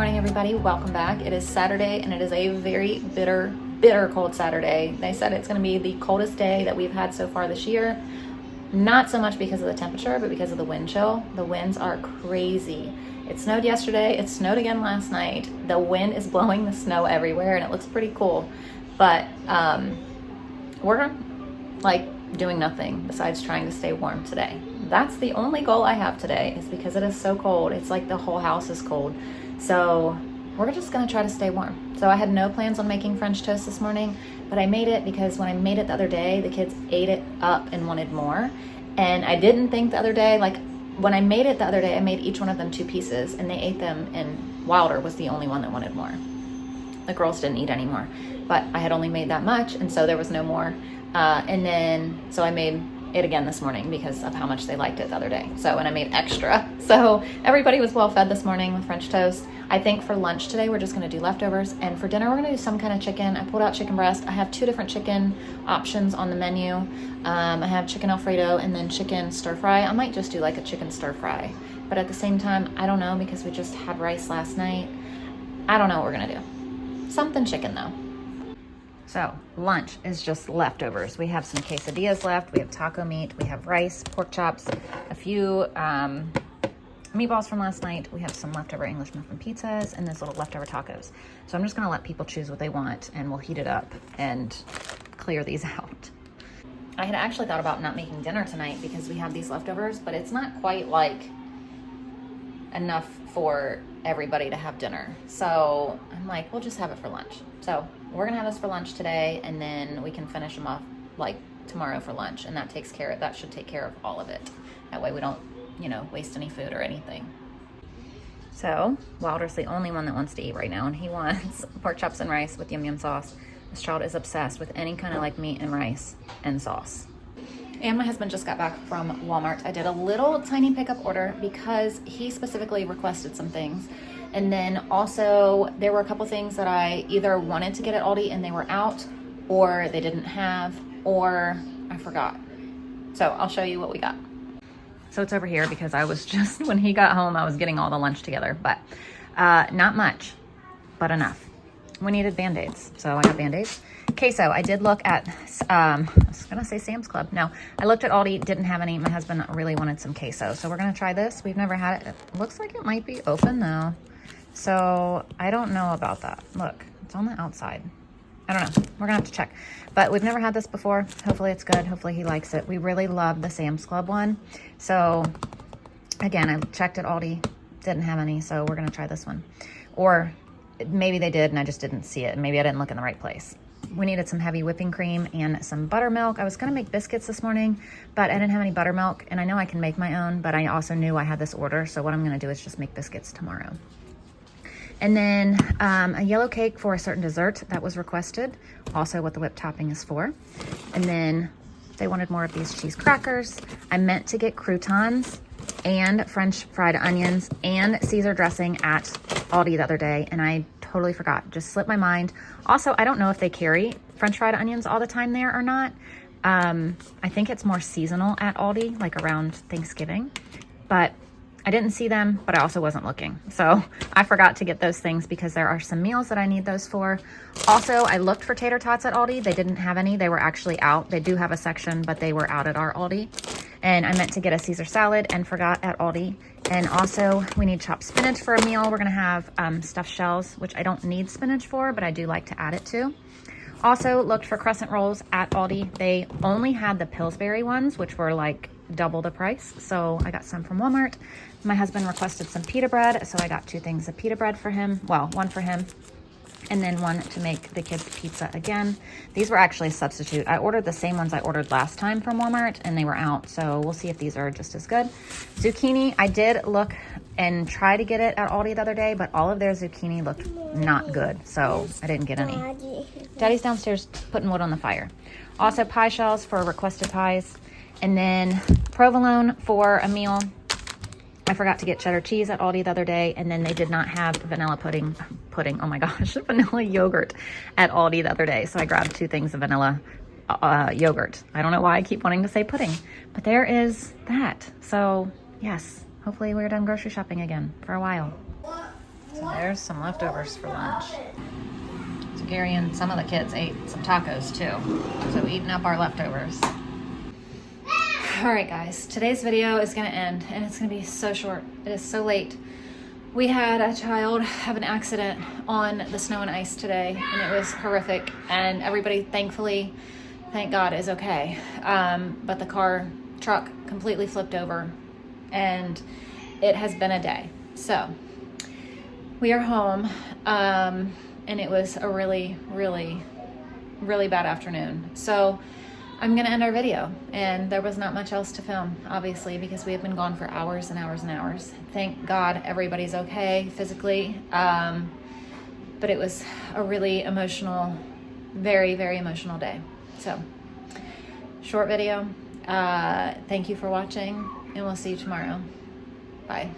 morning, everybody. Welcome back. It is Saturday, and it is a very bitter, bitter cold Saturday. They said it's going to be the coldest day that we've had so far this year. Not so much because of the temperature, but because of the wind chill. The winds are crazy. It snowed yesterday. It snowed again last night. The wind is blowing the snow everywhere, and it looks pretty cool. But we're like doing nothing besides trying to stay warm today. That's the only goal I have today, is because it is so cold. It's like the whole house is cold. So we're just gonna try to stay warm. So I had no plans on making French toast this morning, but I made it because when I made it the other day, the kids ate it up and wanted more. And I didn't think the other day, like when I made it the other day, I made each one of them 2 pieces and they ate them, and Wilder was the only one that wanted more. The girls didn't eat anymore, but I had only made that much, and so there was no more. So I made it again this morning because of how much they liked it the other day. So, and I made extra. So everybody was well fed this morning with French toast. I think for lunch today, we're just gonna do leftovers. And for dinner, we're gonna do some kind of chicken. I pulled out chicken breast. I have 2 different chicken options on the menu. I have chicken Alfredo and then chicken stir fry. I might just do like a chicken stir fry. But at the same time, I don't know, because we just had rice last night. I don't know what we're gonna do. Something chicken though. So lunch is just leftovers. We have some quesadillas left. We have taco meat. We have rice, pork chops, a few meatballs from last night. We have some leftover English muffin pizzas and those little leftover tacos. So I'm just gonna let people choose what they want, and we'll heat it up and clear these out. I had actually thought about not making dinner tonight because we have these leftovers, but it's not quite like enough for everybody to have dinner. So I'm like, we'll just have it for lunch. So we're gonna have this for lunch today, and then we can finish them off like tomorrow for lunch, and that should take care of all of it. That way we don't, waste any food or anything. So Wilder's the only one that wants to eat right now, and he wants pork chops and rice with yum yum sauce. This child is obsessed with any kind of like meat and rice and sauce. And my husband just got back from Walmart. I did a little tiny pickup order because he specifically requested some things. And then also there were a couple things that I either wanted to get at Aldi and they were out, or they didn't have, or I forgot. So I'll show you what we got. So it's over here because I was just, when he got home, I was getting all the lunch together, but not much, but enough. We needed Band-Aids, so I got Band-Aids. Queso, I did look at, I was gonna say Sam's Club. No, I looked at Aldi, didn't have any. My husband really wanted some queso, so we're gonna try this. We've never had it. It looks like it might be open though. So I don't know about that. Look, it's on the outside. I don't know, we're gonna have to check. But we've never had this before. Hopefully it's good, hopefully he likes it. We really love the Sam's Club one. So again, I checked at Aldi, didn't have any, so we're gonna try this one. Or maybe they did and I just didn't see it, and maybe I didn't look in the right place. We needed some heavy whipping cream and some buttermilk. I was gonna make biscuits this morning, but I didn't have any buttermilk, and I know I can make my own, but I also knew I had this order, so what I'm gonna do is just make biscuits tomorrow. And then a yellow cake for a certain dessert that was requested, also what the whipped topping is for. And then they wanted more of these cheese crackers. I meant to get croutons and French fried onions and Caesar dressing at Aldi the other day, and I totally forgot, just slipped my mind. Also, I don't know if they carry French fried onions all the time there or not. I think it's more seasonal at Aldi, like around Thanksgiving, but I didn't see them, but I also wasn't looking. So I forgot to get those things because there are some meals that I need those for. Also, I looked for tater tots at Aldi. They didn't have any. They were actually out. They do have a section, but they were out at our Aldi. And I meant to get a Caesar salad and forgot at Aldi. And also we need chopped spinach for a meal. We're gonna have stuffed shells, which I don't need spinach for, but I do like to add it to. Also looked for crescent rolls at Aldi. They only had the Pillsbury ones, which were like double the price. So I got some from Walmart. My husband requested some pita bread, so I got 2 things of pita bread for him. Well, 1 for him, and then 1 to make the kids pizza again. These were actually a substitute. I ordered the same ones I ordered last time from Walmart, and they were out, so we'll see if these are just as good. Zucchini, I did look and try to get it at Aldi the other day, but all of their zucchini looked not good, so I didn't get any. Daddy's downstairs putting wood on the fire. Also pie shells for requested pies, and then provolone for a meal. I forgot to get cheddar cheese at Aldi the other day, and then they did not have vanilla pudding, oh my gosh, vanilla yogurt at Aldi the other day. So I grabbed 2 things of vanilla yogurt. I don't know why I keep wanting to say pudding, but there is that. So yes, hopefully we're done grocery shopping again for a while. So there's some leftovers for lunch. So Gary and some of the kids ate some tacos too. So eating up our leftovers. All right, guys, today's video is gonna end and it's gonna be so short. It is so late. We had a child have an accident on the snow and ice today, and it was horrific. And everybody, thankfully, thank God, is okay. But the truck completely flipped over, and it has been a day. So we are home, and it was a really, really, really bad afternoon. So I'm gonna end our video, and there was not much else to film, obviously, because we have been gone for hours and hours and hours. Thank God everybody's okay physically, but it was a really emotional, very, very emotional day. So, short video. Thank you for watching, and we'll see you tomorrow. Bye.